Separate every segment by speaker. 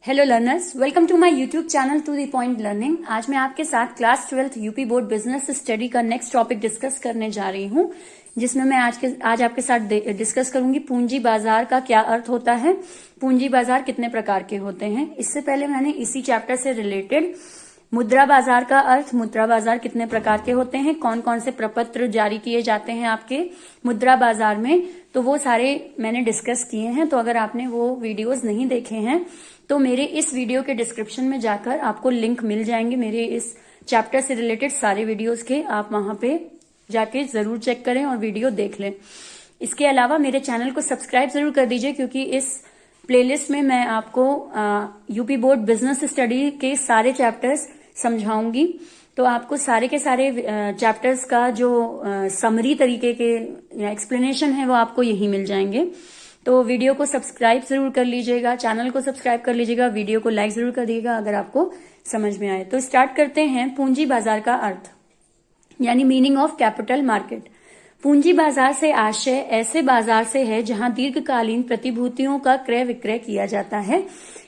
Speaker 1: Hello learners, welcome to my YouTube channel to the point learning. आज मैं आपके साथ class 12th UP board business study का next topic discuss करने जा रही हूं, जिसमें मैं आज आपके साथ डिस्कस करूंगी पूंजी बाजार का क्या अर्थ होता है, पूंजी बाजार कितने प्रकार के होते हैं। इससे पहले मैंने इसी चैप्टर से रिलेटेड मुद्रा बाजार का अर्थ, मुद्रा बाजार कितने प्रकार के होते हैं, कौन कौन से प्रपत्र जारी किए जाते हैं आपके मुद्रा बाजार में, तो वो सारे मैंने डिस्कस किए हैं। तो अगर आपने वो वीडियोस नहीं देखे हैं तो मेरे इस वीडियो के डिस्क्रिप्शन में जाकर आपको लिंक मिल जाएंगे मेरे इस चैप्टर से रिलेटेड सारे वीडियोस के। आप वहां पे जाके जरूर चेक करें और वीडियो देख लें। इसके अलावा मेरे चैनल को सब्सक्राइब जरूर कर दीजिए, क्योंकि इस प्लेलिस्ट में मैं आपको यूपी बोर्ड बिजनेस स्टडी के सारे चैप्टर्स समझाऊंगी। तो आपको सारे के सारे चैप्टर्स का जो समरी तरीके के एक्सप्लेनेशन है वो आपको यही मिल जाएंगे। तो वीडियो को सब्सक्राइब जरूर कर लीजिएगा, चैनल को सब्सक्राइब कर लीजिएगा, वीडियो को लाइक जरूर कर दीजिएगा अगर आपको समझ में आए। तो स्टार्ट करते हैं पूंजी बाजार का अर्थ, यानी मीनिंग ऑफ कैपिटल मार्केट। पूंजी बाजार से आशय ऐसे बाजार से है जहां दीर्घकालीन प्रतिभूतियों का क्रय विक्रय किया जाता है,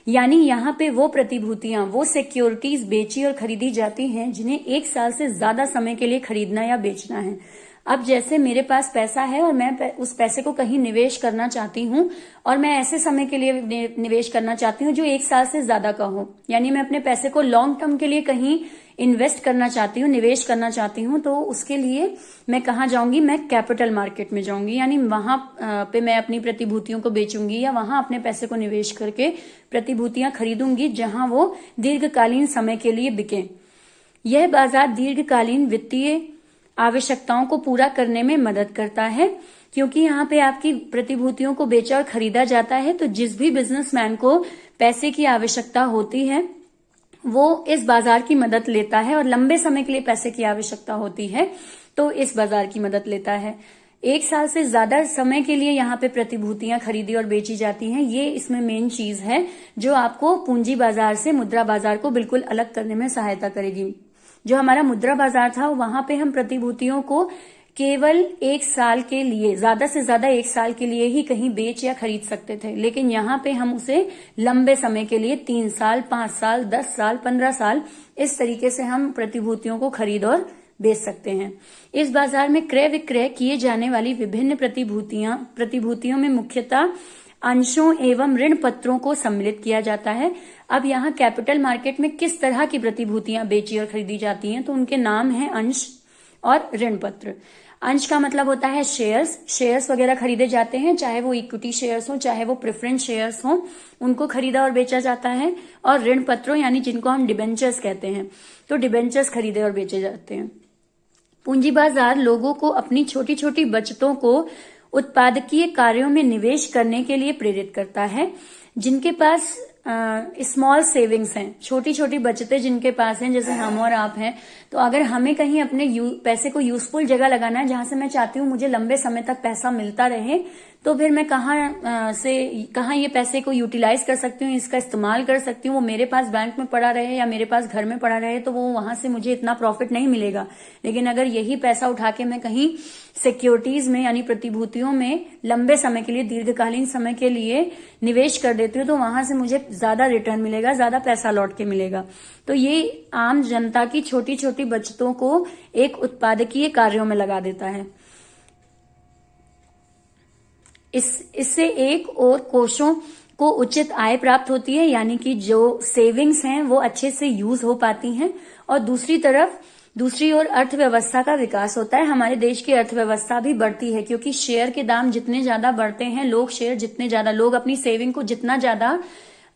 Speaker 1: यानी यहाँ पे वो प्रतिभूतियां, वो सिक्योरिटीज बेची और खरीदी जाती हैं जिन्हें एक साल से ज्यादा समय के लिए खरीदना या बेचना है। अब जैसे मेरे पास पैसा है और मैं उस पैसे को कहीं निवेश करना चाहती हूँ और मैं ऐसे समय के लिए निवेश करना चाहती हूँ जो एक साल से ज्यादा का हो, यानी मैं अपने पैसे को लॉन्ग टर्म के लिए कहीं इन्वेस्ट करना चाहती हूँ, निवेश करना चाहती हूँ, तो उसके लिए मैं कहाँ जाऊंगी? मैं कैपिटल मार्केट में जाऊंगी, यानी वहां पे मैं अपनी प्रतिभूतियों को बेचूंगी या वहां अपने पैसे को निवेश करके प्रतिभूतियां खरीदूंगी जहां वो दीर्घकालीन समय के लिए बिके। यह बाजार दीर्घकालीन वित्तीय आवश्यकताओं को पूरा करने में मदद करता है, क्योंकि यहाँ पे आपकी प्रतिभूतियों को बेचा और खरीदा जाता है। तो जिस भी बिजनेसमैन को पैसे की आवश्यकता होती है वो इस बाजार की मदद लेता है, और लंबे समय के लिए पैसे की आवश्यकता होती है तो इस बाजार की मदद लेता है। एक साल से ज्यादा समय के लिए यहाँ पे प्रतिभूतियां खरीदी और बेची जाती हैं। ये इसमें मेन चीज है जो आपको पूंजी बाजार से मुद्रा बाजार को बिल्कुल अलग करने में सहायता करेगी। जो हमारा मुद्रा बाजार था वहां पे हम प्रतिभूतियों को केवल एक साल के लिए, ज्यादा से ज्यादा एक साल के लिए ही कहीं बेच या खरीद सकते थे, लेकिन यहाँ पे हम उसे लंबे समय के लिए 3 साल, 5 साल, 10 साल, 15 साल, इस तरीके से हम प्रतिभूतियों को खरीद और बेच सकते हैं। इस बाजार में क्रय विक्रय किए जाने वाली विभिन्न प्रतिभूतियों में मुख्यतः अंशों एवं ऋण पत्रों को सम्मिलित किया जाता है। अब यहाँ कैपिटल मार्केट में किस तरह की प्रतिभूतियां बेची और खरीदी जाती हैं, तो उनके नाम हैं अंश और ऋण पत्र। अंश का मतलब होता है शेयर्स वगैरह खरीदे जाते हैं, चाहे वो इक्विटी शेयर्स हो चाहे वो प्रेफरेंस शेयर्स हो, उनको खरीदा और बेचा जाता है। और ऋण पत्रों यानी जिनको हम डिबेंचर्स कहते हैं, तो डिबेंचर्स खरीदे और बेचे जाते हैं। पूंजी बाजार लोगों को अपनी छोटी छोटी बचतों को उत्पादकीय कार्यों में निवेश करने के लिए प्रेरित करता है। जिनके पास स्मॉल सेविंग्स हैं, छोटी छोटी बचतें जिनके पास हैं, जैसे हम और आप हैं, तो अगर हमें कहीं अपने पैसे को यूजफुल जगह लगाना है जहां से मैं चाहती हूँ मुझे लंबे समय तक पैसा मिलता रहे, तो फिर मैं कहाँ ये पैसे को यूटिलाइज कर सकती हूँ, इसका इस्तेमाल कर सकती हूँ। वो मेरे पास बैंक में पड़ा रहे या मेरे पास घर में पड़ा रहे तो वो वहां से मुझे इतना प्रॉफिट नहीं मिलेगा। लेकिन अगर यही पैसा उठा के मैं कहीं सिक्योरिटीज में यानी प्रतिभूतियों में लंबे समय के लिए, दीर्घकालीन समय के लिए निवेश कर देती हूँ, तो वहां से मुझे ज्यादा रिटर्न मिलेगा, ज्यादा पैसा लौट के मिलेगा। तो ये आम जनता की छोटी छोटी बचतों को एक उत्पादकीय कार्यों में लगा देता है। इससे एक और कोषों को उचित आय प्राप्त होती है, यानी कि जो सेविंग्स हैं वो अच्छे से यूज हो पाती हैं, और दूसरी ओर अर्थव्यवस्था का विकास होता है। हमारे देश की अर्थव्यवस्था भी बढ़ती है, क्योंकि शेयर के दाम जितने ज्यादा बढ़ते हैं, लोग अपनी सेविंग को जितना ज्यादा,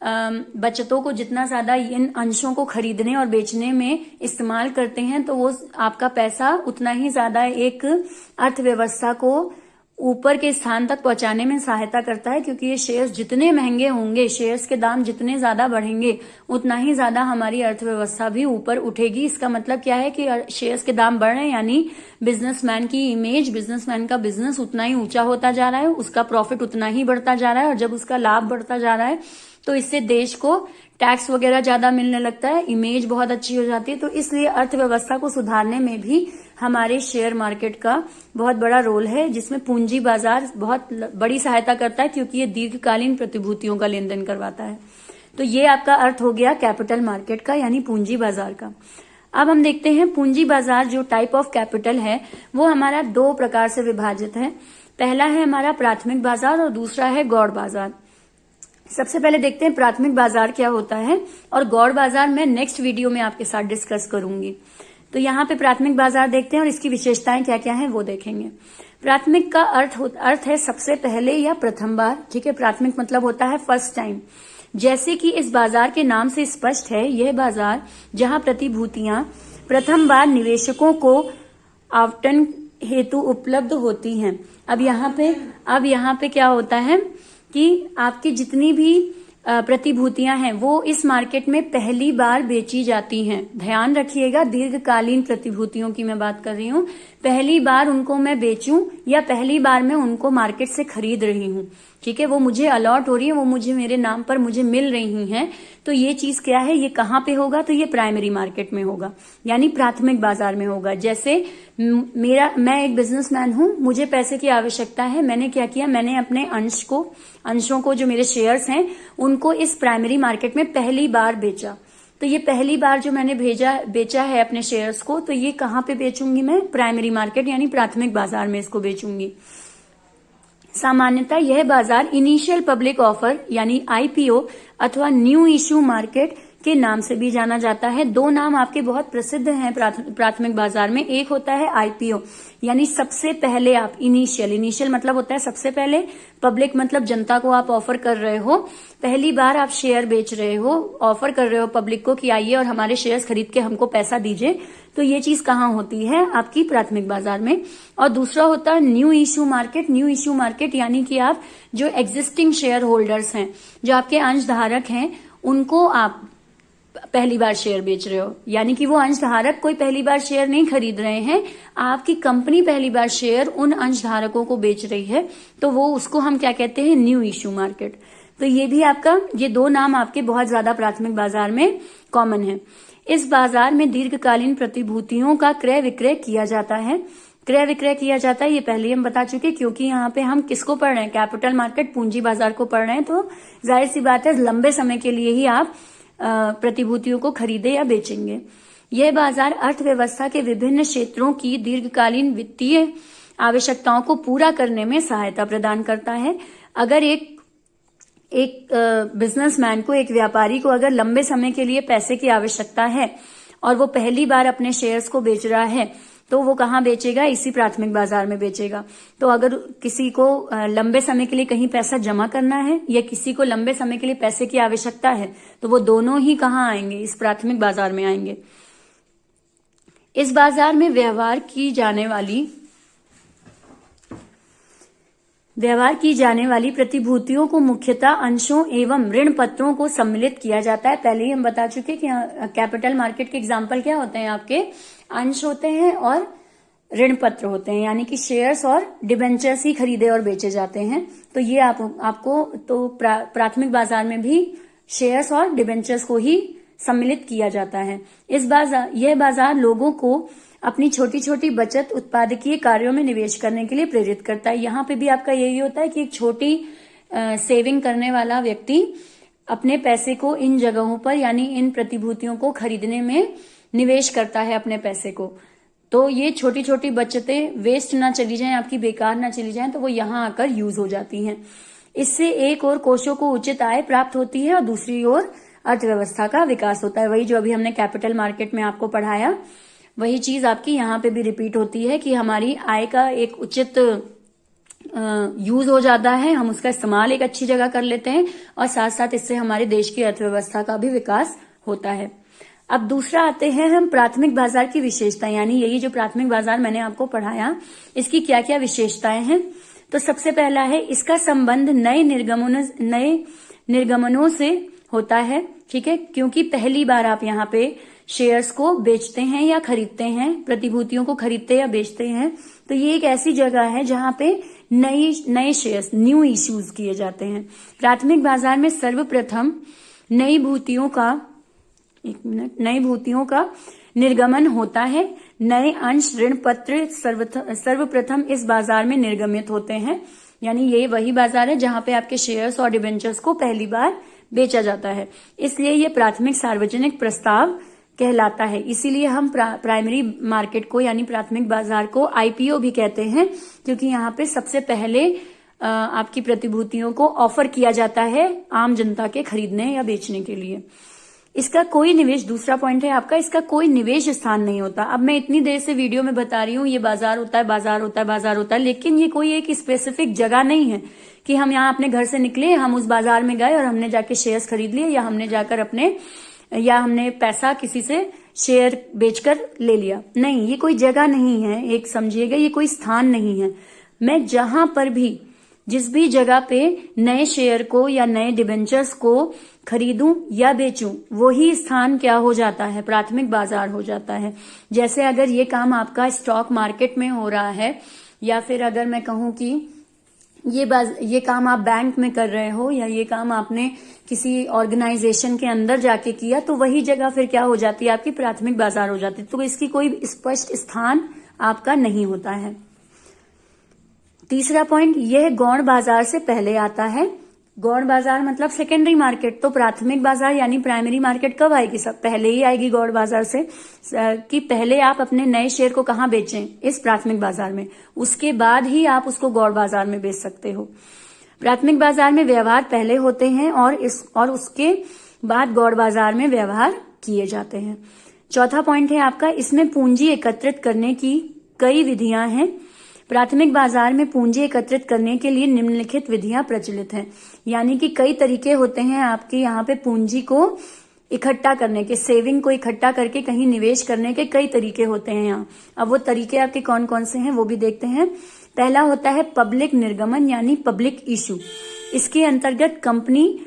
Speaker 1: बचतों को जितना ज्यादा इन अंशों को खरीदने और बेचने में इस्तेमाल करते हैं, तो वो आपका पैसा उतना ही ज्यादा एक अर्थव्यवस्था को ऊपर के स्थान तक पहुंचाने में सहायता करता है। क्योंकि ये शेयर्स जितने महंगे होंगे, शेयर्स के दाम जितने ज्यादा बढ़ेंगे, उतना ही ज्यादा हमारी अर्थव्यवस्था भी ऊपर उठेगी। इसका मतलब क्या है कि शेयर्स के दाम बढ़ रहे हैं, यानी बिजनेसमैन की इमेज, बिजनेसमैन का बिजनेस उतना ही ऊंचा होता जा रहा है, उसका प्रॉफिट उतना ही बढ़ता जा रहा है, और जब उसका लाभ बढ़ता जा रहा है तो इससे देश को टैक्स वगैरह ज्यादा मिलने लगता है, इमेज बहुत अच्छी हो जाती है। तो इसलिए अर्थव्यवस्था को सुधारने में भी हमारे शेयर मार्केट का बहुत बड़ा रोल है, जिसमें पूंजी बाजार बहुत बड़ी सहायता करता है, क्योंकि ये दीर्घकालीन प्रतिभूतियों का लेन देन करवाता है। तो ये आपका अर्थ हो गया कैपिटल मार्केट का यानी पूंजी बाजार का। अब हम देखते हैं पूंजी बाजार जो टाइप ऑफ कैपिटल है वो हमारा दो प्रकार से विभाजित है। पहला है हमारा प्राथमिक बाजार और दूसरा है गौड़ बाजार। सबसे पहले देखते हैं प्राथमिक बाजार क्या होता है और गौड़ बाजार मैं नेक्स्ट वीडियो में आपके साथ डिस्कस करूंगी। तो यहाँ पे प्राथमिक बाजार देखते हैं और इसकी विशेषताएं क्या क्या हैं वो देखेंगे। प्राथमिक का अर्थ है सबसे पहले या प्रथम बार। ठीक है, प्राथमिक मतलब होता है फर्स्ट टाइम। जैसे कि इस बाजार के नाम से स्पष्ट है, यह बाजार जहां प्रतिभूतियां प्रथम बार निवेशकों को आवंटन हेतु उपलब्ध होती हैं। अब यहाँ पे क्या होता है कि आपकी जितनी भी प्रतिभूतियां हैं वो इस मार्केट में पहली बार बेची जाती हैं। ध्यान रखिएगा, दीर्घकालीन प्रतिभूतियों की मैं बात कर रही हूँ। पहली बार उनको मैं बेचूं या पहली बार मैं उनको मार्केट से खरीद रही हूँ। ठीक है, वो मुझे अलॉट हो रही है, वो मुझे मेरे नाम पर मुझे मिल रही हैं। तो ये चीज क्या है, ये कहाँ पे होगा, तो ये प्राइमरी मार्केट में होगा यानी प्राथमिक बाजार में होगा। जैसे मैं एक बिजनेसमैन हूं, मुझे पैसे की आवश्यकता है। मैंने क्या किया, मैंने अपने अंशों को जो मेरे शेयर्स हैं उनको इस प्राइमरी मार्केट में पहली बार बेचा। तो ये पहली बार जो मैंने बेचा है अपने शेयर्स को, तो ये कहाँ पे बेचूंगी मैं, प्राइमरी मार्केट यानी प्राथमिक बाजार में इसको बेचूंगी। सामान्यतः यह बाजार इनिशियल पब्लिक ऑफर यानी आईपीओ अथवा न्यू इश्यू मार्केट के नाम से भी जाना जाता है। दो नाम आपके बहुत प्रसिद्ध हैं प्राथमिक बाजार में। एक होता है आईपीओ यानी सबसे पहले आप इनिशियल मतलब होता है सबसे पहले, पब्लिक मतलब जनता को आप ऑफर कर रहे हो, पहली बार आप शेयर बेच रहे हो, ऑफर कर रहे हो पब्लिक को कि आइए और हमारे शेयर्स खरीद के हमको पैसा दीजिए। तो ये चीज कहाँ होती है, आपकी प्राथमिक बाजार में। और दूसरा होता है न्यू इश्यू मार्केट यानी कि आप जो एग्जिस्टिंग शेयर होल्डर्स हैं, जो आपके अंशधारक हैं, उनको आप पहली बार शेयर बेच रहे हो। यानी कि वो अंशधारक कोई पहली बार शेयर नहीं खरीद रहे हैं, आपकी कंपनी पहली बार शेयर उन अंशधारकों को बेच रही है। तो वो उसको हम क्या कहते हैं, न्यू इश्यू मार्केट। तो ये भी आपका, ये दो नाम आपके बहुत ज्यादा प्राथमिक बाजार में कॉमन है। इस बाजार में दीर्घकालीन प्रतिभूतियों का क्रय विक्रय किया जाता है। ये पहले हम बता चुके, क्योंकि यहाँ पे हम किसको पढ़ रहे हैं, कैपिटल मार्केट पूंजी बाजार को पढ़ रहे हैं। तो जाहिर सी बात है लंबे समय के लिए ही आप प्रतिभूतियों को खरीदे या बेचेंगे। यह बाजार अर्थव्यवस्था के विभिन्न क्षेत्रों की दीर्घकालीन वित्तीय आवश्यकताओं को पूरा करने में सहायता प्रदान करता है। अगर एक बिजनेसमैन को, एक व्यापारी को अगर लंबे समय के लिए पैसे की आवश्यकता है और वो पहली बार अपने शेयर्स को बेच रहा है, तो वो कहाँ बेचेगा, इसी प्राथमिक बाजार में बेचेगा। तो अगर किसी को लंबे समय के लिए कहीं पैसा जमा करना है या किसी को लंबे समय के लिए पैसे की आवश्यकता है, तो वो दोनों ही कहाँ आएंगे, इस प्राथमिक बाजार में आएंगे। इस बाजार में व्यवहार की जाने वाली प्रतिभूतियों को मुख्यतः अंशों एवं ऋण पत्रों को सम्मिलित किया जाता है। पहले ही हम बता चुके कि कैपिटल मार्केट के एग्जाम्पल क्या होते हैं, आपके अंश होते हैं और ऋण पत्र होते हैं, यानी कि शेयर्स और डिबेंचर्स ही खरीदे और बेचे जाते हैं। तो ये आपको तो प्राथमिक बाजार में भी शेयर्स और डिबेंचर्स को ही सम्मिलित किया जाता है। यह बाजार लोगों को अपनी छोटी छोटी बचत उत्पादकीय कार्यों में निवेश करने के लिए प्रेरित करता है। यहाँ पे भी आपका यही होता है कि एक छोटी सेविंग करने वाला व्यक्ति अपने पैसे को इन जगहों पर यानी इन प्रतिभूतियों को खरीदने में निवेश करता है अपने पैसे को। तो ये छोटी छोटी बचतें वेस्ट ना चली जाएं, आपकी बेकार ना चली जाएं, तो वो यहाँ आकर यूज हो जाती हैं। इससे एक और कोषों को उचित आय प्राप्त होती है और दूसरी ओर अर्थव्यवस्था का विकास होता है। वही जो अभी हमने कैपिटल मार्केट में आपको पढ़ाया, वही चीज आपकी यहाँ पे भी रिपीट होती है कि हमारी आय का एक उचित यूज हो जाता है, हम उसका इस्तेमाल एक अच्छी जगह कर लेते हैं और साथ साथ इससे हमारे देश की अर्थव्यवस्था का भी विकास होता है। अब दूसरा आते हैं हम प्राथमिक बाजार की विशेषता, यानी यही जो प्राथमिक बाजार मैंने आपको पढ़ाया, इसकी क्या क्या विशेषताएं हैं। तो सबसे पहला है इसका संबंध नए निर्गमनों से होता है। ठीक है, क्योंकि पहली बार आप यहाँ पे शेयर्स को बेचते हैं या खरीदते हैं, प्रतिभूतियों को खरीदते या बेचते हैं, तो ये एक ऐसी जगह है जहां पे नए शेयर्स, न्यू इश्यूज किए जाते हैं। प्राथमिक बाजार में सर्वप्रथम नई भूतियों का निर्गमन होता है। नए अंश ऋण पत्र सर्वप्रथम इस बाजार में निर्गमित होते हैं। यानी ये वही बाजार है जहां पे आपके शेयर्स और डिबेंचर्स को पहली बार बेचा जाता है, इसलिए ये प्राथमिक सार्वजनिक प्रस्ताव कहलाता है। इसीलिए हम प्राइमरी मार्केट को यानी प्राथमिक बाजार को आईपीओ भी कहते हैं, क्योंकि यहाँ पे सबसे पहले आपकी प्रतिभूतियों को ऑफर किया जाता है आम जनता के खरीदने या बेचने के लिए। इसका कोई निवेश, दूसरा पॉइंट है आपका, इसका कोई निवेश स्थान नहीं होता। अब मैं इतनी देर से वीडियो में बता रही हूँ ये बाजार होता है, बाजार होता है, बाजार होता है, लेकिन ये कोई एक स्पेसिफिक जगह नहीं है कि हम यहाँ अपने घर से निकले, हम उस बाजार में गए और हमने जाके शेयर्स खरीद लिए, या हमने जाकर हमने पैसा किसी से शेयर बेचकर ले लिया। नहीं, ये कोई जगह नहीं है, एक समझिएगा, ये कोई स्थान नहीं है। मैं जहां पर भी, जिस भी जगह पे नए शेयर को या नए डिबेंचर्स को खरीदूं या बेचूं, वही स्थान क्या हो जाता है, प्राथमिक बाजार हो जाता है। जैसे अगर ये काम आपका स्टॉक मार्केट में हो रहा है, या फिर अगर मैं कहूं कि ये काम आप बैंक में कर रहे हो, या ये काम आपने किसी ऑर्गेनाइजेशन के अंदर जाके किया, तो वही जगह फिर क्या हो जाती है, आपकी प्राथमिक बाजार हो जाती है। तो इसकी कोई स्पष्ट स्थान आपका नहीं होता है। तीसरा पॉइंट, यह गौण बाजार से पहले आता है। गौण बाजार मतलब सेकेंडरी मार्केट। तो प्राथमिक बाजार यानी प्राइमरी मार्केट कब आएगी, सब पहले ही आएगी गौण बाजार से, कि पहले आप अपने नए शेयर को कहाँ बेचें, इस प्राथमिक बाजार में, उसके बाद ही आप उसको गौण बाजार में बेच सकते हो। प्राथमिक बाजार में व्यवहार पहले होते हैं और उसके बाद गौण बाजार में व्यवहार किए जाते हैं। चौथा पॉइंट है आपका, इसमें पूंजी एकत्रित करने की कई विधियां हैं। प्राथमिक बाजार में पूंजी एकत्रित करने के लिए निम्नलिखित विधियां प्रचलित हैं, यानी कि कई तरीके होते हैं आपके यहाँ पे पूंजी को इकट्ठा करने के, सेविंग को इकट्ठा करके कहीं निवेश करने के कई तरीके होते हैं यहाँ। अब वो तरीके आपके कौन कौन से हैं वो भी देखते हैं। पहला होता है पब्लिक निर्गमन यानी पब्लिक इशू। इसके अंतर्गत कंपनी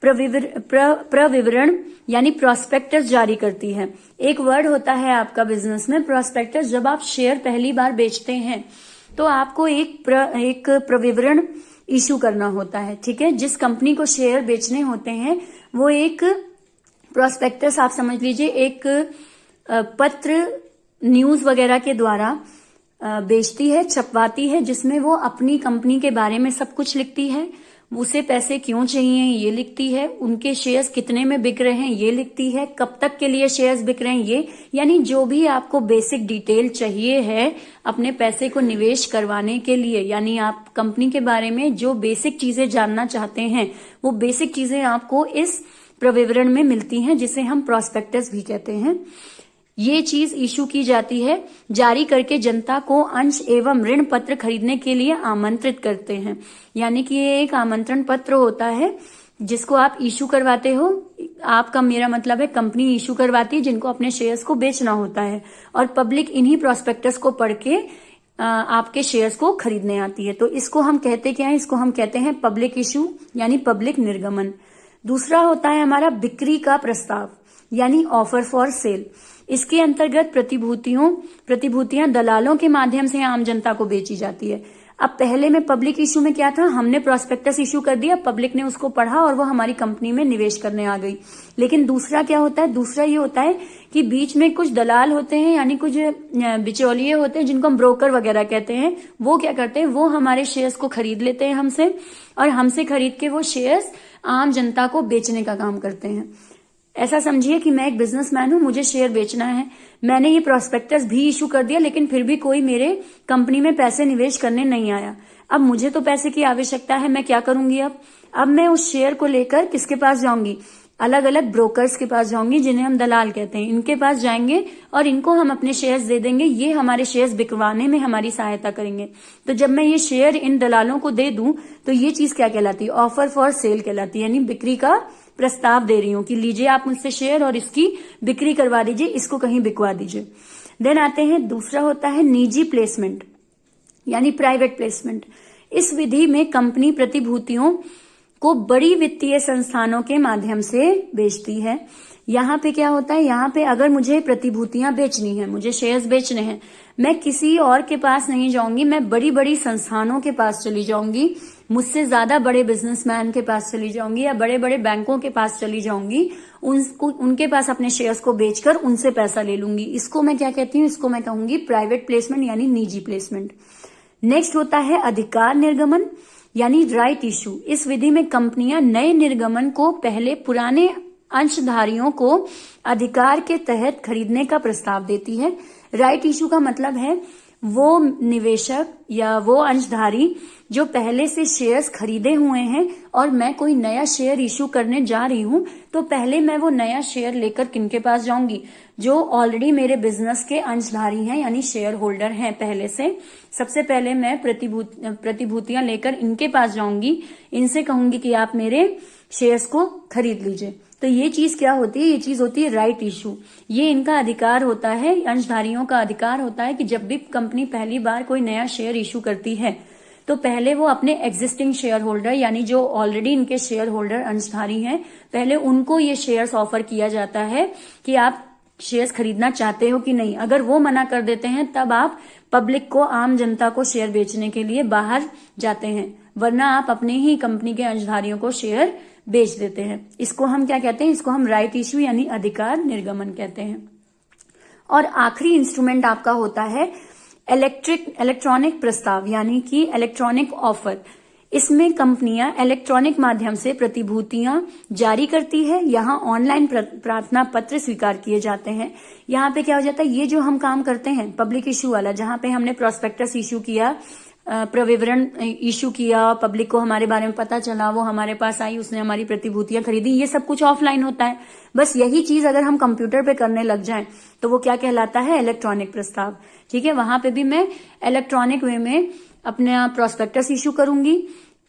Speaker 1: प्रविवरण यानी प्रोस्पेक्टस जारी करती है। एक वर्ड होता है आपका बिजनेस में प्रोस्पेक्टस। जब आप शेयर पहली बार बेचते हैं तो आपको एक प्रविवरण इशू करना होता है, ठीक है। जिस कंपनी को शेयर बेचने होते हैं वो एक प्रोस्पेक्टस, आप समझ लीजिए, एक पत्र न्यूज वगैरह के द्वारा बेचती है, छपवाती है, जिसमें वो अपनी कंपनी के बारे में सब कुछ लिखती है, उसे पैसे क्यों चाहिए ये लिखती है, उनके शेयर्स कितने में बिक रहे हैं ये लिखती है, कब तक के लिए शेयर्स बिक रहे हैं ये, यानी जो भी आपको बेसिक डिटेल चाहिए है अपने पैसे को निवेश करवाने के लिए, यानी आप कंपनी के बारे में जो बेसिक चीजें जानना चाहते हैं वो बेसिक चीजें आपको इस प्रविवरण में मिलती हैं, जिसे हम प्रोस्पेक्टस भी कहते हैं। ये चीज इशू की जाती है, जारी करके जनता को अंश एवं ऋण पत्र खरीदने के लिए आमंत्रित करते हैं। यानी कि ये एक आमंत्रण पत्र होता है जिसको आप इशू करवाते हो। आपका, मेरा मतलब है कंपनी इशू करवाती है जिनको अपने शेयर्स को बेचना होता है, और पब्लिक इन्हीं प्रोस्पेक्टस को पढ़ के आपके शेयर्स को खरीदने आती है। तो इसको हम कहते क्या है, इसको हम कहते हैं पब्लिक इशू यानी पब्लिक निर्गमन। दूसरा होता है हमारा बिक्री का प्रस्ताव यानी ऑफर फॉर सेल। इसके अंतर्गत प्रतिभूतियां दलालों के माध्यम से आम जनता को बेची जाती है। अब पहले में पब्लिक इशू में क्या था, हमने प्रोस्पेक्टस इशू कर दिया, पब्लिक ने उसको पढ़ा और वो हमारी कंपनी में निवेश करने आ गई। लेकिन दूसरा क्या होता है, दूसरा ये होता है कि बीच में कुछ दलाल होते हैं यानी कुछ बिचौलिए होते हैं जिनको हम ब्रोकर वगैरह कहते हैं। वो क्या करते हैं, वो हमारे शेयर्स को खरीद लेते हैं हमसे, और हमसे खरीद के वो शेयर्स आम जनता को बेचने का काम करते हैं। ऐसा समझिए कि मैं एक बिजनेसमैन हूं, मुझे शेयर बेचना है, मैंने ये प्रोस्पेक्टस भी इशू कर दिया, लेकिन फिर भी कोई मेरे कंपनी में पैसे निवेश करने नहीं आया। अब मुझे तो पैसे की आवश्यकता है, मैं क्या करूंगी अब मैं उस शेयर को लेकर किसके पास जाऊंगी, अलग अलग ब्रोकर्स के पास जाऊंगी जिन्हें हम दलाल कहते हैं। इनके पास जाएंगे और इनको हम अपने शेयर्स दे देंगे, ये हमारे शेयर्स बिकवाने में हमारी सहायता करेंगे। तो जब मैं ये शेयर इन दलालों को दे दूं तो ये चीज क्या कहलाती है, ऑफर फॉर सेल कहलाती है, यानी बिक्री का प्रस्ताव दे रही हूं कि लीजिए आप मुझसे शेयर और इसकी बिक्री करवा दीजिए, इसको कहीं बिकवा दीजिए। देन आते हैं, दूसरा होता है निजी प्लेसमेंट यानी प्राइवेट प्लेसमेंट। इस विधि में कंपनी प्रतिभूतियों को बड़ी वित्तीय संस्थानों के माध्यम से बेचती है। यहाँ पे क्या होता है, यहाँ पे अगर मुझे प्रतिभूतियां बेचनी है, मुझे शेयर्स बेचने हैं, मैं किसी और के पास नहीं जाऊंगी, मैं बड़ी बड़ी संस्थानों के पास चली जाऊंगी, मुझसे ज्यादा बड़े बिजनेसमैन के पास चली जाऊंगी या बड़े बड़े बैंकों के पास चली जाऊंगी, उनके पास अपने शेयर्स को बेचकर उनसे पैसा ले लूंगी। इसको मैं क्या कहती हूँ, इसको मैं कहूंगी प्राइवेट प्लेसमेंट यानी निजी प्लेसमेंट। नेक्स्ट होता है अधिकार निर्गमन। यानी राइट इशू। इस विधि में कंपनियां नए निर्गमन को पहले पुराने अंशधारियों को अधिकार के तहत खरीदने का प्रस्ताव देती है। राइट इशू का मतलब है वो निवेशक या वो अंशधारी जो पहले से शेयर्स खरीदे हुए हैं और मैं कोई नया शेयर इशू करने जा रही हूं, तो पहले मैं वो नया शेयर लेकर किनके पास जाऊंगी? जो ऑलरेडी मेरे बिजनेस के अंशधारी हैं यानी शेयर होल्डर हैं पहले से। सबसे पहले मैं प्रतिभूतियां लेकर इनके पास जाऊंगी, इनसे कहूंगी कि आप मेरे शेयर्स को खरीद लीजिए। तो ये चीज क्या होती है? ये चीज होती है राइट इशू। ये इनका अधिकार होता है, अंशधारियों का अधिकार होता है कि जब भी कंपनी पहली बार कोई नया शेयर इशू करती है तो पहले वो अपने एग्जिस्टिंग शेयर होल्डर यानी जो ऑलरेडी इनके शेयर होल्डर अंशधारी हैं, पहले उनको ये शेयर्स ऑफर किया जाता है कि आप शेयर्स खरीदना चाहते हो कि नहीं। अगर वो मना कर देते हैं तब आप पब्लिक को, आम जनता को शेयर बेचने के लिए बाहर जाते हैं, वरना आप अपने ही कंपनी के अंशधारियों को शेयर बेच देते हैं। इसको हम क्या कहते हैं? इसको हम राइट इश्यू यानी अधिकार निर्गमन कहते हैं। और आखिरी इंस्ट्रूमेंट आपका होता है इलेक्ट्रॉनिक प्रस्ताव यानी कि इलेक्ट्रॉनिक ऑफर। इसमें कंपनियां इलेक्ट्रॉनिक माध्यम से प्रतिभूतियां जारी करती है। यहाँ ऑनलाइन प्रार्थना पत्र स्वीकार किए जाते हैं। यहाँ पे क्या हो जाता है? ये जो हम काम करते हैं पब्लिक इश्यू वाला, जहाँ पे हमने प्रोस्पेक्टस इश्यू किया, प्रविवरण इशू किया, पब्लिक को हमारे बारे में पता चला, वो हमारे पास आई, उसने हमारी प्रतिभूतियां खरीदी, ये सब कुछ ऑफलाइन होता है। बस यही चीज अगर हम कंप्यूटर पे करने लग जाएं तो वो क्या कहलाता है? इलेक्ट्रॉनिक प्रस्ताव। ठीक है, वहां पे भी मैं इलेक्ट्रॉनिक वे में अपना प्रोस्पेक्टस इशू करूंगी।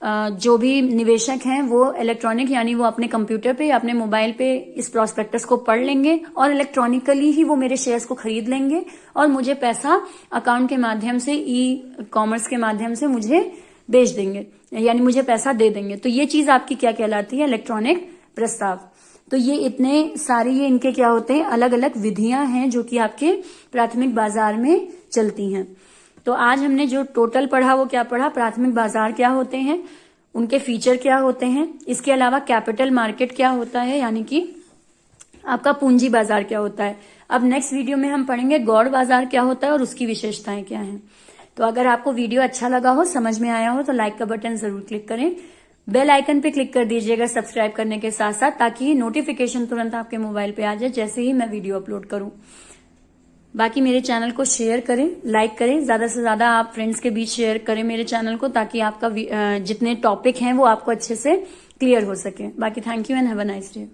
Speaker 1: जो भी निवेशक हैं वो इलेक्ट्रॉनिक यानी वो अपने कंप्यूटर पे या अपने मोबाइल पे इस प्रोस्पेक्टस को पढ़ लेंगे और इलेक्ट्रॉनिकली ही वो मेरे शेयर्स को खरीद लेंगे और मुझे पैसा अकाउंट के माध्यम से, ई कॉमर्स के माध्यम से मुझे बेच देंगे, यानी मुझे पैसा दे देंगे। तो ये चीज आपकी क्या कहलाती है? इलेक्ट्रॉनिक प्रस्ताव। तो ये इतने सारे ये इनके क्या होते हैं? अलग अलग विधियां हैं जो कि आपके प्राथमिक बाजार में चलती हैं। तो आज हमने जो टोटल पढ़ा वो क्या पढ़ा? प्राथमिक बाजार क्या होते हैं, उनके फीचर क्या होते हैं, इसके अलावा कैपिटल मार्केट क्या होता है यानी कि आपका पूंजी बाजार क्या होता है। अब नेक्स्ट वीडियो में हम पढ़ेंगे गौड़ बाजार क्या होता है और उसकी विशेषताएं क्या हैं। तो अगर आपको वीडियो अच्छा लगा हो, समझ में आया हो, तो लाइक का बटन जरूर क्लिक करें। बेल आइकन पे क्लिक कर दीजिएगा सब्सक्राइब करने के साथ साथ, ताकि नोटिफिकेशन तुरंत आपके मोबाइल पे आ जाए जैसे ही मैं वीडियो अपलोड करूं। बाकी मेरे चैनल को शेयर करें, लाइक करें, ज्यादा से ज्यादा आप फ्रेंड्स के बीच शेयर करें मेरे चैनल को, ताकि आपका जितने टॉपिक हैं वो आपको अच्छे से क्लियर हो सके। बाकी thank you and have a nice day.